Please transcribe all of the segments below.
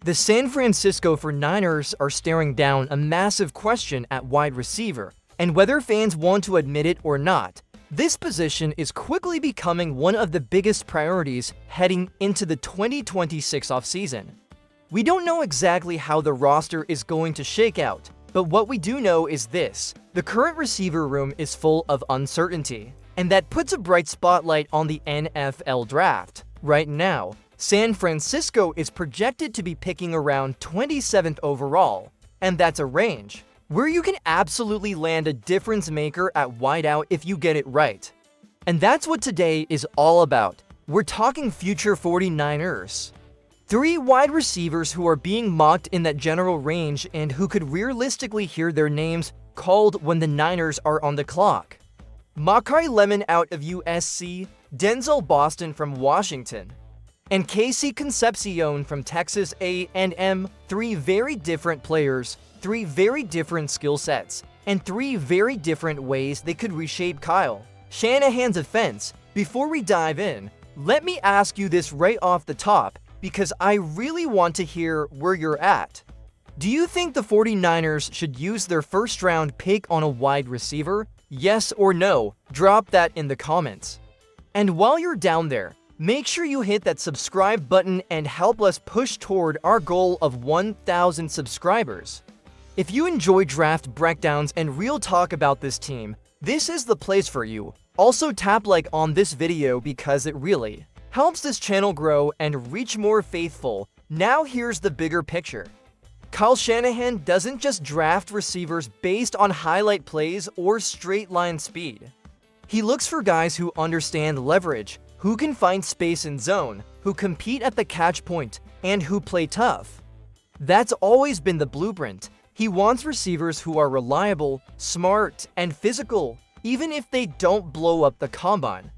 The San Francisco 49ers are staring down a massive question at wide receiver, and whether fans want to admit it or not, this position is quickly becoming one of the biggest priorities heading into the 2026 offseason. We don't know exactly how the roster is going to shake out, but what we do know is this: the current receiver room is full of uncertainty, and that puts a bright spotlight on the NFL draft. Right now, San Francisco is projected to be picking around 27th overall, and that's a range where you can absolutely land a difference maker at wideout if you get it right. And that's what today is all about. We're talking future 49ers. 3 wide receivers who are being mocked in that general range and who could realistically hear their names called when the Niners are on the clock. Makai Lemon out of USC, Denzel Boston from Washington, and Conpsion from Texas A&M. 3 very different players, 3 very different skill sets, and 3 very different ways they could reshape Kyle Shanahan's offense. Before we dive in, let me ask you this right off the top, because I really want to hear where you're at. Do you think the 49ers should use their first-round pick on a wide receiver? Yes or no? Drop that in the comments. And while you're down there, make sure you hit that subscribe button and help us push toward our goal of 1,000 subscribers. If you enjoy draft breakdowns and real talk about this team, this is the place for you. Also tap like on this video because it really helps this channel grow and reach more faithful. Now here's the bigger picture. Kyle Shanahan doesn't just draft receivers based on highlight plays or straight line speed. He looks for guys who understand leverage, who can find space in zone, who compete at the catch point, and who play tough. That's always been the blueprint. He wants receivers who are reliable, smart, and physical, even if they don't blow up the combine.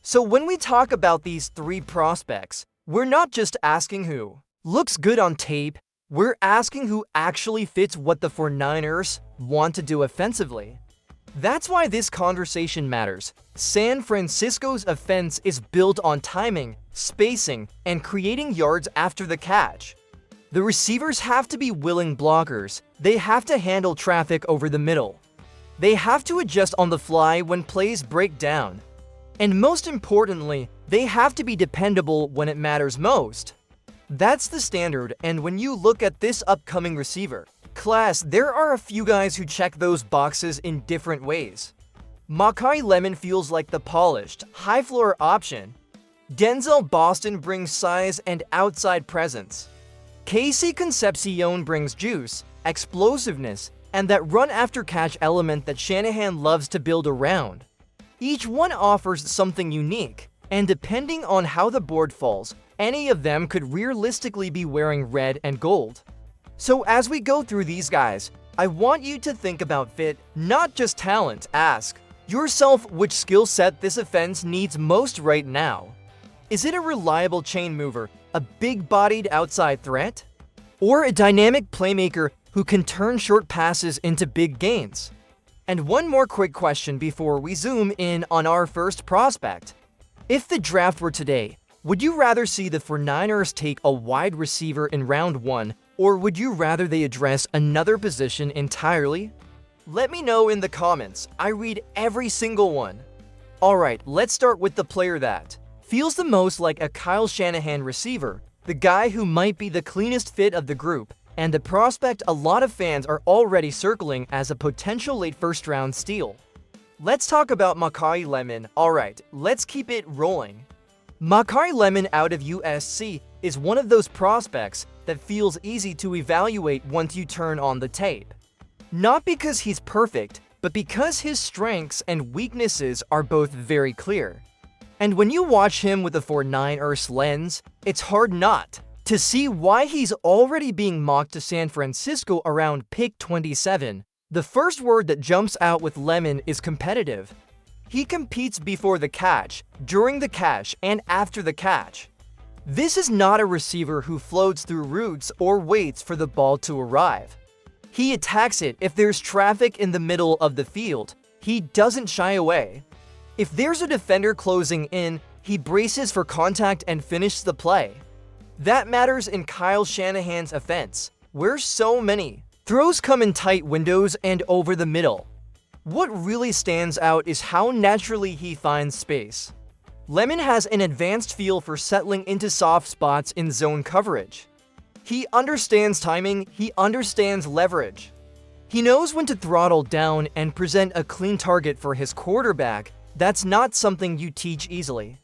So when we talk about these 3 prospects, we're not just asking who looks good on tape, we're asking who actually fits what the 49ers want to do offensively. That's why this conversation matters. San Francisco's offense is built on timing, spacing, and creating yards after the catch. The receivers have to be willing blockers. They have to handle traffic over the middle. They have to adjust on the fly when plays break down. And most importantly, they have to be dependable when it matters most. That's the standard, and when you look at this upcoming receiver class, there are a few guys who check those boxes in different ways. Makai Lemon feels like the polished, high-floor option. Denzel Boston brings size and outside presence. Conpsion brings juice, explosiveness, and that run-after-catch element that Shanahan loves to build around. Each one offers something unique, and depending on how the board falls, any of them could realistically be wearing red and gold. So as we go through these guys, I want you to think about fit, not just talent. Ask yourself which skill set this offense needs most right now. Is it a reliable chain mover, a big-bodied outside threat, or a dynamic playmaker who can turn short passes into big gains? And one more quick question before we zoom in on our first prospect. If the draft were today, would you rather see the 49ers take a wide receiver in round 1, or would you rather they address another position entirely? Let me know in the comments. I read every single one. Alright, let's start with the player that feels the most like a Kyle Shanahan receiver, the guy who might be the cleanest fit of the group, and the prospect a lot of fans are already circling as a potential late first-round steal. Let's talk about Makai Lemon. Alright, let's keep it rolling. Makai Lemon out of USC is one of those prospects that feels easy to evaluate once you turn on the tape. Not because he's perfect, but because his strengths and weaknesses are both very clear. And when you watch him with a 49ers lens, it's hard not to see why he's already being mocked to San Francisco around pick 27. The first word that jumps out with Lemon is competitive. He competes before the catch, during the catch, and after the catch. This is not a receiver who floats through routes or waits for the ball to arrive. He attacks it if there's traffic in the middle of the field. He doesn't shy away. If there's a defender closing in, he braces for contact and finishes the play. That matters in Kyle Shanahan's offense, where so many throws come in tight windows and over the middle. What really stands out is how naturally he finds space. Lemon has an advanced feel for settling into soft spots in zone coverage. He understands timing, he understands leverage. He knows when to throttle down and present a clean target for his quarterback. That's not something you teach easily.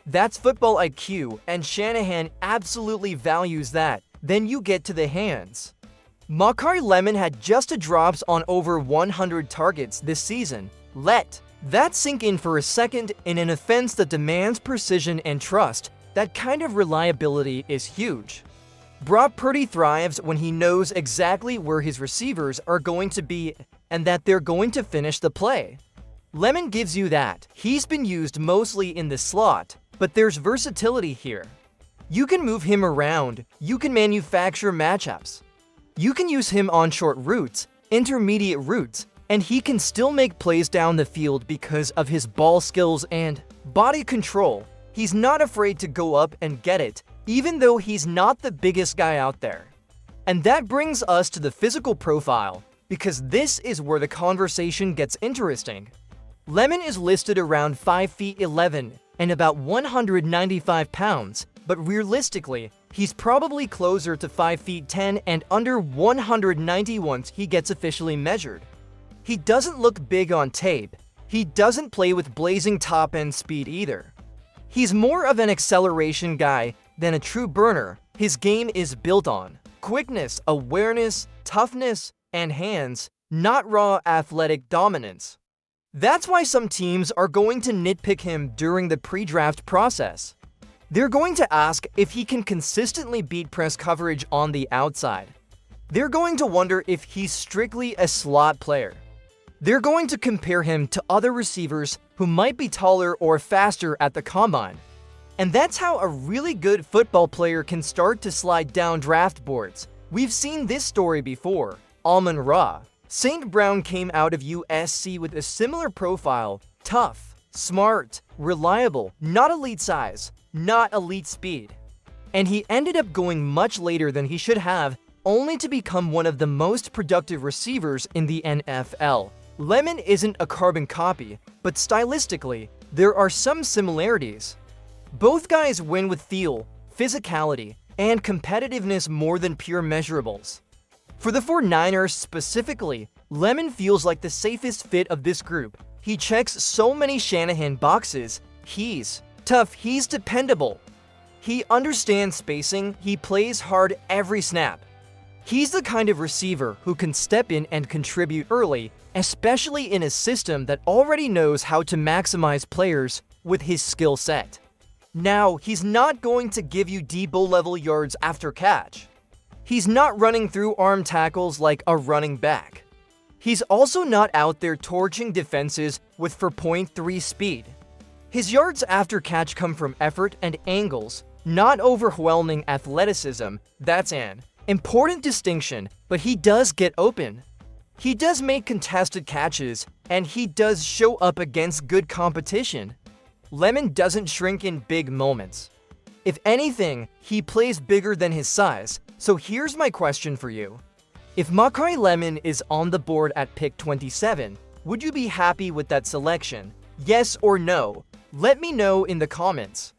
That's football IQ, and Shanahan absolutely values that. Then you get to the hands. Makai Lemon had just drops on over 100 targets this season. Let that sink in for a second. In an offense that demands precision and trust, that kind of reliability is huge. Brock Purdy thrives when he knows exactly where his receivers are going to be and that they're going to finish the play. Lemon gives you that. He's been used mostly in the slot, but there's versatility here. You can move him around, you can manufacture matchups. You can use him on short routes, intermediate routes, and he can still make plays down the field because of his ball skills and body control. He's not afraid to go up and get it, even though he's not the biggest guy out there. And that brings us to the physical profile, because this is where the conversation gets interesting. Lemon is listed around 5 feet 11 and about 195 pounds, but realistically, he's probably closer to 5 feet 10 and under 190 once he gets officially measured. He doesn't look big on tape. He doesn't play with blazing top-end speed either. He's more of an acceleration guy than a true burner. His game is built on quickness, awareness, toughness, and hands, not raw athletic dominance. That's why some teams are going to nitpick him during the pre-draft process. They're going to ask if he can consistently beat press coverage on the outside. They're going to wonder if he's strictly a slot player. They're going to compare him to other receivers who might be taller or faster at the combine. And that's how a really good football player can start to slide down draft boards. We've seen this story before. Amon-Ra St. Brown came out of USC with a similar profile: tough, smart, reliable, not elite size, not elite speed. And he ended up going much later than he should have, only to become one of the most productive receivers in the NFL. Lemon isn't a carbon copy, but stylistically, there are some similarities. Both guys win with feel, physicality, and competitiveness more than pure measurables. For the 49ers specifically, Lemon feels like the safest fit of this group. He checks so many Shanahan boxes. He's tough, he's dependable. He understands spacing, he plays hard every snap. He's the kind of receiver who can step in and contribute early, especially in a system that already knows how to maximize players with his skill set. Now, he's not going to give you Debo-level yards after catch. He's not running through arm tackles like a running back. He's also not out there torching defenses with 4.3 speed. His yards after catch come from effort and angles, not overwhelming athleticism. That's an important distinction, but he does get open. He does make contested catches, and he does show up against good competition. Lemon doesn't shrink in big moments. If anything, he plays bigger than his size. So here's my question for you. If Makai Lemon is on the board at pick 27, would you be happy with that selection? Yes or no? Let me know in the comments.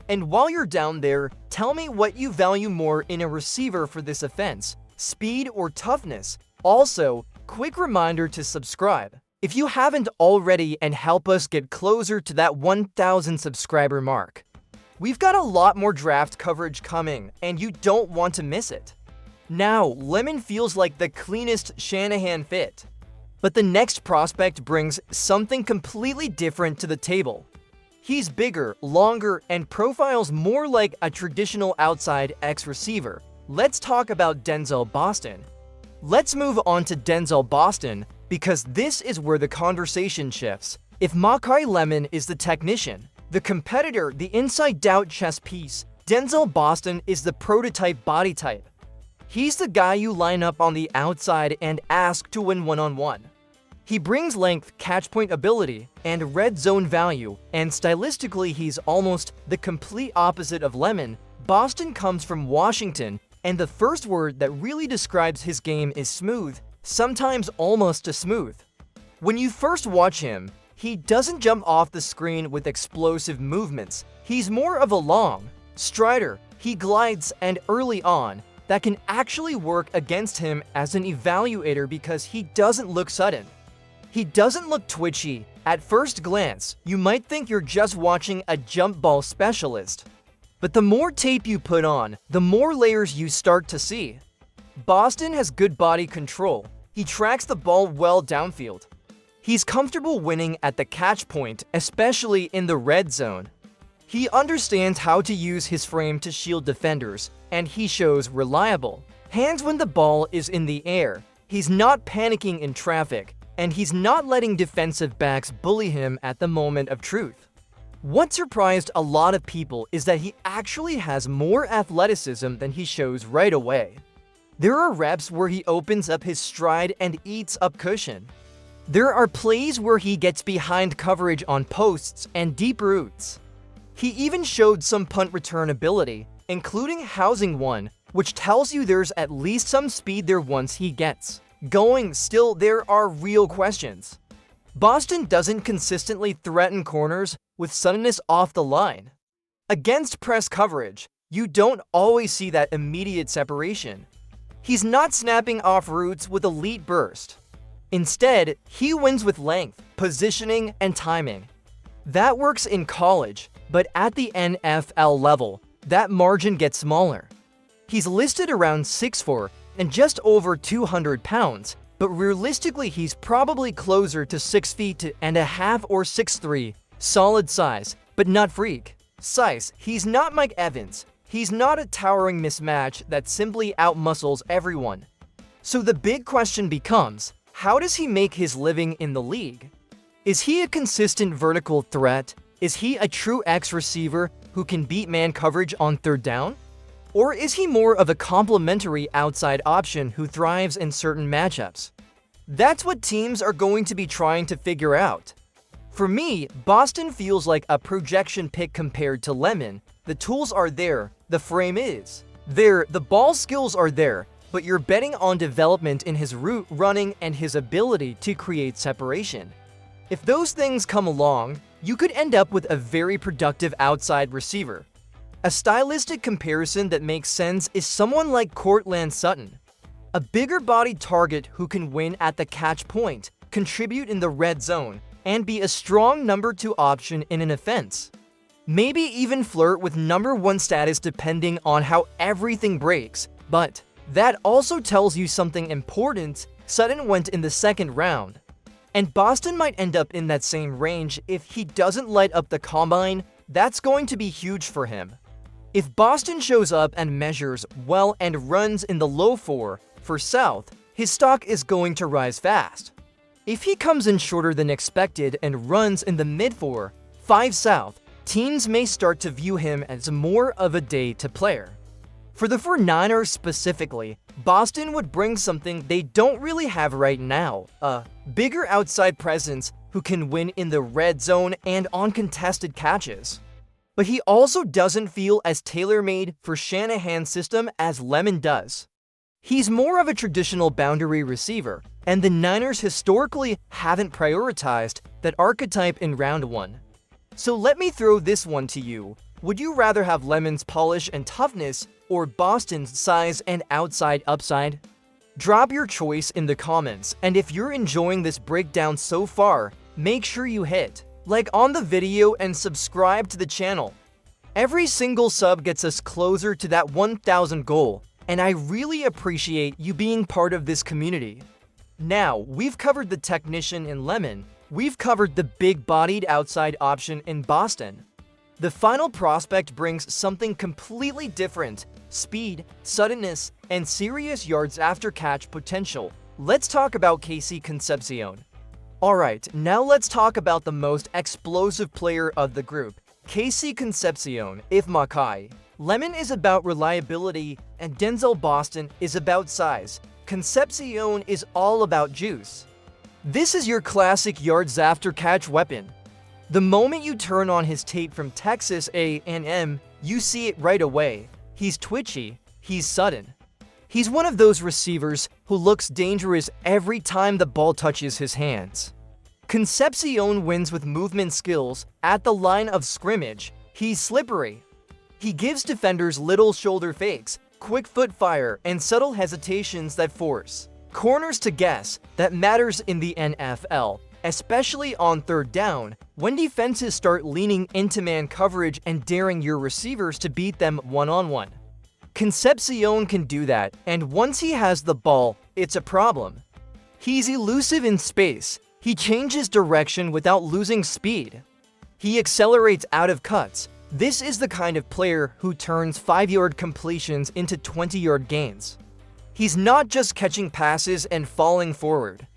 And while you're down there, tell me what you value more in a receiver for this offense, speed or toughness. Also, quick reminder to subscribe if you haven't already and help us get closer to that 1,000 subscriber mark. We've got a lot more draft coverage coming, and you don't want to miss it. Now, Lemon feels like the cleanest Shanahan fit. But the next prospect brings something completely different to the table. He's bigger, longer, and profiles more like a traditional outside X receiver. Let's talk about Denzel Boston. Let's move on to Denzel Boston, because this is where the conversation shifts. If Makai Lemon is the technician, the competitor, the inside-out chess piece, Denzel Boston is the prototype body type. He's the guy you line up on the outside and ask to win one-on-one. He brings length, catch point ability, and red zone value, and stylistically he's almost the complete opposite of Lemon, Boston comes from Washington, and the first word that really describes his game is smooth, sometimes almost too smooth. When you first watch him, he doesn't jump off the screen with explosive movements. He's more of a long strider. He glides, and early on, that can actually work against him as an evaluator because he doesn't look sudden. He doesn't look twitchy. At first glance, you might think you're just watching a jump ball specialist. But the more tape you put on, the more layers you start to see. Boston has good body control. He tracks the ball well downfield. He's comfortable winning at the catch point, especially in the red zone. He understands how to use his frame to shield defenders, and he shows reliable hands when the ball is in the air. He's not panicking in traffic, and he's not letting defensive backs bully him at the moment of truth. What surprised a lot of people is that he actually has more athleticism than he shows right away. There are reps where he opens up his stride and eats up cushion. There are plays where he gets behind coverage on posts and deep routes. He even showed some punt return ability, including housing one, which tells you there's at least some speed there once he gets going. Still, there are real questions. Boston doesn't consistently threaten corners with suddenness off the line. Against press coverage, you don't always see that immediate separation. He's not snapping off routes with elite burst. Instead, he wins with length, positioning, and timing. That works in college, but at the NFL level, that margin gets smaller. He's listed around 6'4" and just over 200 pounds, but realistically he's probably closer to 6 feet and a half or 6'3", solid size, but not freak size. He's not Mike Evans. He's not a towering mismatch that simply outmuscles everyone. So the big question becomes, how does he make his living in the league? Is he a consistent vertical threat? Is he a true X receiver who can beat man coverage on third down? Or is he more of a complementary outside option who thrives in certain matchups? That's what teams are going to be trying to figure out. For me, Boston feels like a projection pick compared to Lemon. The tools are there, the frame is there, the ball skills are there, but you're betting on development in his route running and his ability to create separation. If those things come along, you could end up with a very productive outside receiver. A stylistic comparison that makes sense is someone like Courtland Sutton, a bigger-bodied target who can win at the catch point, contribute in the red zone, and be a strong number 2 option in an offense. Maybe even flirt with number 1 status depending on how everything breaks, but that also tells you something important. Sutton went in the 2nd round. And Boston might end up in that same range if he doesn't light up the combine. That's going to be huge for him. If Boston shows up and measures well and runs in the low 4 for South, his stock is going to rise fast. If he comes in shorter than expected and runs in the mid 4, 5 South, teams may start to view him as more of a day-to player. For the 49ers specifically, Boston would bring something they don't really have right now, a bigger outside presence who can win in the red zone and on contested catches. But he also doesn't feel as tailor-made for Shanahan's system as Lemon does. He's more of a traditional boundary receiver, and the Niners historically haven't prioritized that archetype in round 1. So let me throw this one to you. Would you rather have Lemon's polish and toughness or Boston's size and outside upside? Drop your choice in the comments, and if you're enjoying this breakdown so far, make sure you hit like on the video and subscribe to the channel. Every single sub gets us closer to that 1,000 goal, and I really appreciate you being part of this community. Now, we've covered the technician in Lemon, we've covered the big-bodied outside option in Boston. The final prospect brings something completely different: speed, suddenness, and serious yards after catch potential. Let's talk about Casey Concepcion. Alright, now let's talk about the most explosive player of the group, Casey Concepcion. If Makai Lemon is about reliability and Denzel Boston is about size, Concepcion is all about juice. This is your classic yards after catch weapon. The moment you turn on his tape from Texas A&M, you see it right away. he's twitchy, he's sudden. He's one of those receivers who looks dangerous every time the ball touches his hands. Concepcion wins with movement skills. At the line of scrimmage, he's slippery. He gives defenders little shoulder fakes, quick foot fire, and subtle hesitations that force corners to guess. That matters in the NFL, especially on third down, when defenses start leaning into man coverage and daring your receivers to beat them one-on-one. Concepcion can do that, and once he has the ball, it's a problem. He's elusive in space. He changes direction without losing speed. He accelerates out of cuts. This is the kind of player who turns 5-yard completions into 20-yard gains. He's not just catching passes and falling forward.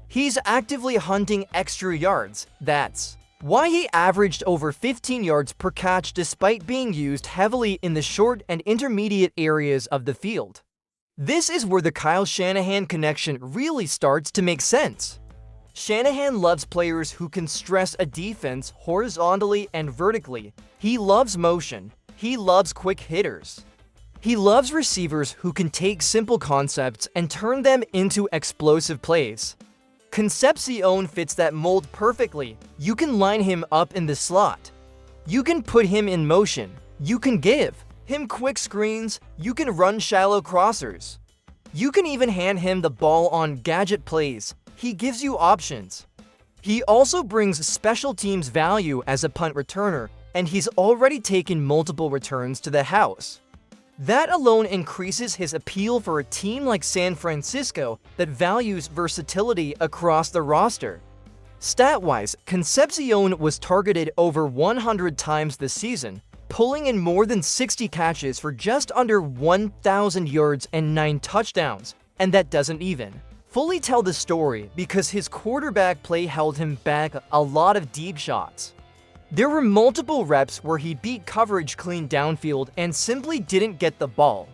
He's actively hunting extra yards. That's why he averaged over 15 yards per catch despite being used heavily in the short and intermediate areas of the field. This is where the Kyle Shanahan connection really starts to make sense. Shanahan loves players who can stress a defense horizontally and vertically. He loves motion. He loves quick hitters. He loves receivers who can take simple concepts and turn them into explosive plays. Concepcion fits that mold perfectly. You can line him up in the slot. You can put him in motion. You can give him quick screens. You can run shallow crossers. You can even hand him the ball on gadget plays. He gives you options. He also brings special teams value as a punt returner, and he's already taken multiple returns to the house. That alone increases his appeal for a team like San Francisco that values versatility across the roster. Stat-wise, Concepcion was targeted over 100 times this season, pulling in more than 60 catches for just under 1,000 yards and 9 touchdowns, and that doesn't even fully tell the story because his quarterback play held him back a lot of deep shots. There were multiple reps where he beat coverage clean downfield and simply didn't get the ball.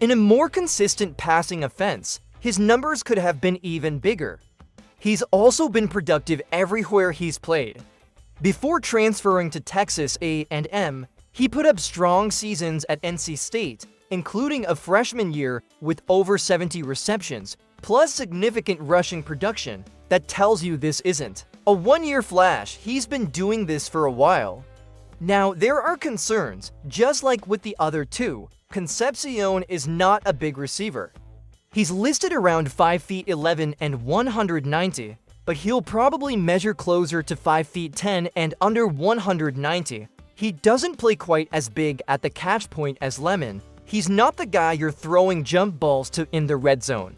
In a more consistent passing offense, his numbers could have been even bigger. He's also been productive everywhere he's played. Before transferring to Texas A&M, he put up strong seasons at NC State, including a freshman year with over 70 receptions, plus significant rushing production. That tells you this isn't a one-year flash. He's been doing this for a while. Now, there are concerns. Just like with the other two, Concepcion is not a big receiver. He's listed around 5 feet 11 and 190, but he'll probably measure closer to 5 feet 10 and under 190. He doesn't play quite as big at the catch point as Lemon. He's not the guy you're throwing jump balls to in the red zone.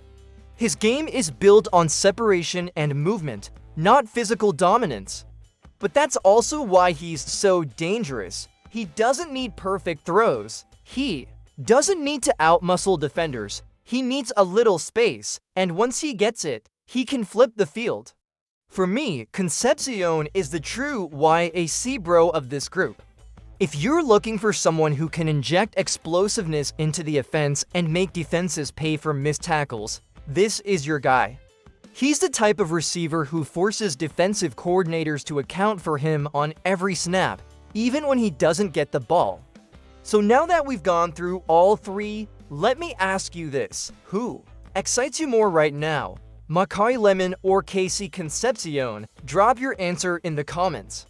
His game is built on separation and movement, not physical dominance. But that's also why he's so dangerous. He doesn't need perfect throws. He doesn't need to outmuscle defenders. He needs a little space, and once he gets it, he can flip the field. For me, Concepcion is the true YAC bro of this group. If you're looking for someone who can inject explosiveness into the offense and make defenses pay for missed tackles, this is your guy. He's the type of receiver who forces defensive coordinators to account for him on every snap, even when he doesn't get the ball. So now that we've gone through all three, let me ask you this. Who excites you more right now? Makai Lemon or Casey Concepcion? Drop your answer in the comments.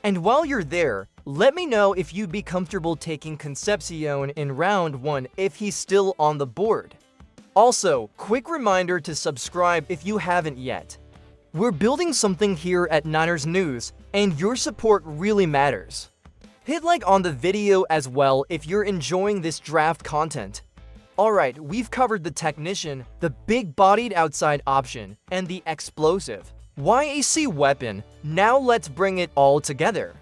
And while you're there, let me know if you'd be comfortable taking Concepcion in round 1 if he's still on the board. Also, quick reminder to subscribe if you haven't yet. We're building something here at Niners News, and your support really matters. Hit like on the video as well if you're enjoying this draft content. Alright, we've covered the technician, the big-bodied outside option, and the explosive YAC weapon. Now let's bring it all together.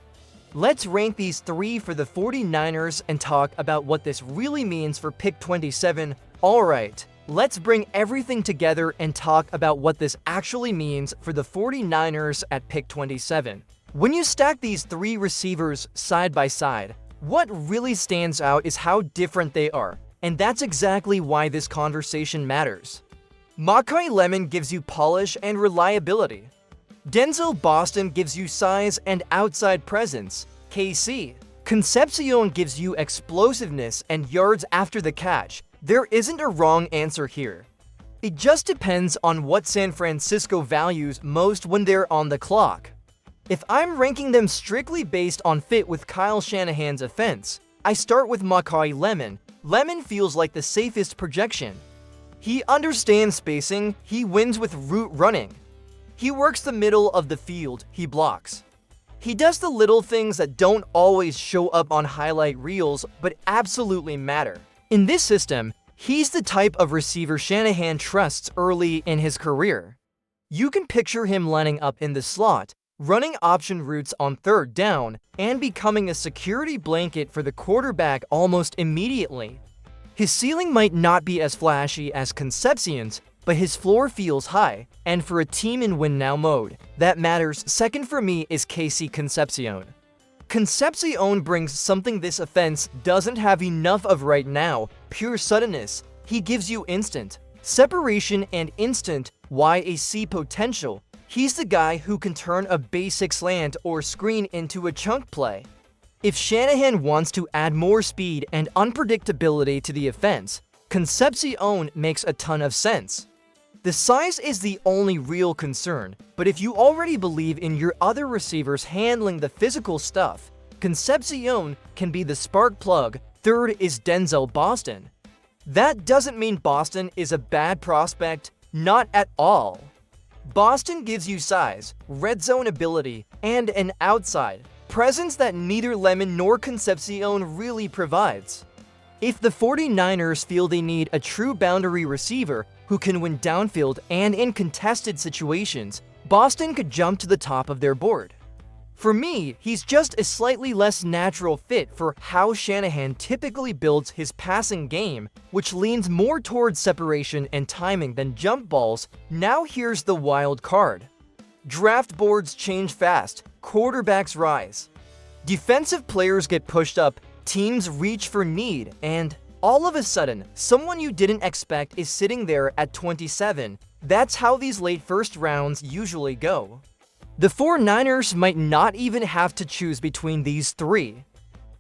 Let's rank these three for the 49ers and talk about what this really means for pick 27. Alright, let's bring everything together and talk about what this actually means for the 49ers at pick 27. When you stack these three receivers side by side, what really stands out is how different they are, and that's exactly why this conversation matters. Makai Lemon gives you polish and reliability. Denzel Boston gives you size and outside presence. KC Concepcion gives you explosiveness and yards after the catch. There isn't a wrong answer here. It just depends on what San Francisco values most when they're on the clock. If I'm ranking them strictly based on fit with Kyle Shanahan's offense, I start with Makai Lemon. Lemon feels like the safest projection. He understands spacing, he wins with route running. He works the middle of the field, he blocks. He does the little things that don't always show up on highlight reels but absolutely matter. In this system, he's the type of receiver Shanahan trusts early in his career. You can picture him lining up in the slot, running option routes on third down, and becoming a security blanket for the quarterback almost immediately. His ceiling might not be as flashy as Concepcion's, but his floor feels high, and for a team in win-now mode, that matters. Second for me is Casey Concepcion. Concepcion brings something this offense doesn't have enough of right now: pure suddenness. He gives you instant separation and instant YAC potential. He's the guy who can turn a basic slant or screen into a chunk play. If Shanahan wants to add more speed and unpredictability to the offense, Concepcion makes a ton of sense. The size is the only real concern, but if you already believe in your other receivers handling the physical stuff, Concepcion can be the spark plug. Third is Denzel Boston. That doesn't mean Boston is a bad prospect, not at all. Boston gives you size, red zone ability, and an outside presence that neither Lemon nor Concepcion really provides. If the 49ers feel they need a true boundary receiver who can win downfield and in contested situations, Boston could jump to the top of their board. For me, he's just a slightly less natural fit for how Shanahan typically builds his passing game, which leans more towards separation and timing than jump balls. Now here's the wild card. Draft boards change fast, quarterbacks rise. Defensive players get pushed up, teams reach for need, and all of a sudden, someone you didn't expect is sitting there at 27. That's how these late first rounds usually go. The 49ers might not even have to choose between these three.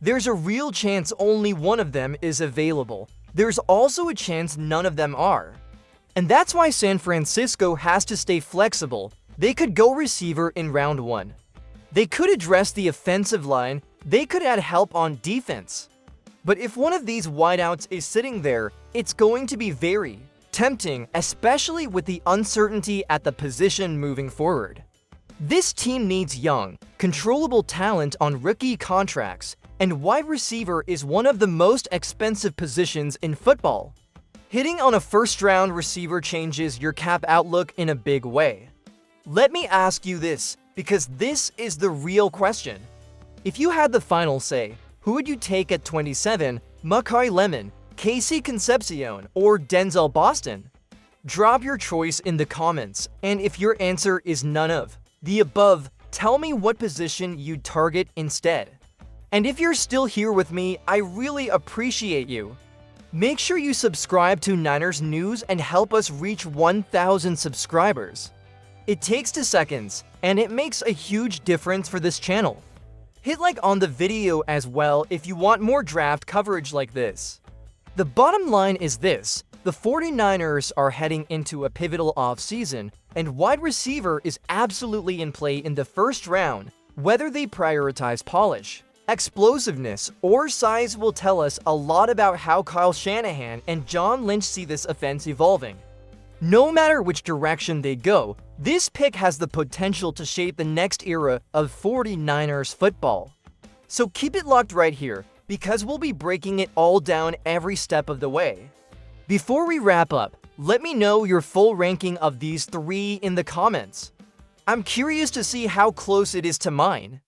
There's a real chance only one of them is available. There's also a chance none of them are. And that's why San Francisco has to stay flexible. They could go receiver in round 1. They could address the offensive line. They could add help on defense. But if one of these wideouts is sitting there, it's going to be very tempting, especially with the uncertainty at the position moving forward. This team needs young, controllable talent on rookie contracts, and wide receiver is one of the most expensive positions in football. Hitting on a first-round receiver changes your cap outlook in a big way. Let me ask you this, because this is the real question. If you had the final say, who would you take at 27, Makai Lemon, Casey Concepcion, or Denzel Boston? Drop your choice in the comments, and if your answer is none of the above, tell me what position you'd target instead. And if you're still here with me, I really appreciate you. Make sure you subscribe to Niners News and help us reach 1,000 subscribers. It takes 2 seconds, and it makes a huge difference for this channel. Hit like on the video as well if you want more draft coverage like this. The bottom line is this: the 49ers are heading into a pivotal offseason, and wide receiver is absolutely in play in the first round. Whether they prioritize polish, explosiveness, or size will tell us a lot about how Kyle Shanahan and John Lynch see this offense evolving. No matter which direction they go, this pick has the potential to shape the next era of 49ers football. So keep it locked right here, because we'll be breaking it all down every step of the way. Before we wrap up, let me know your full ranking of these three in the comments. I'm curious to see how close it is to mine.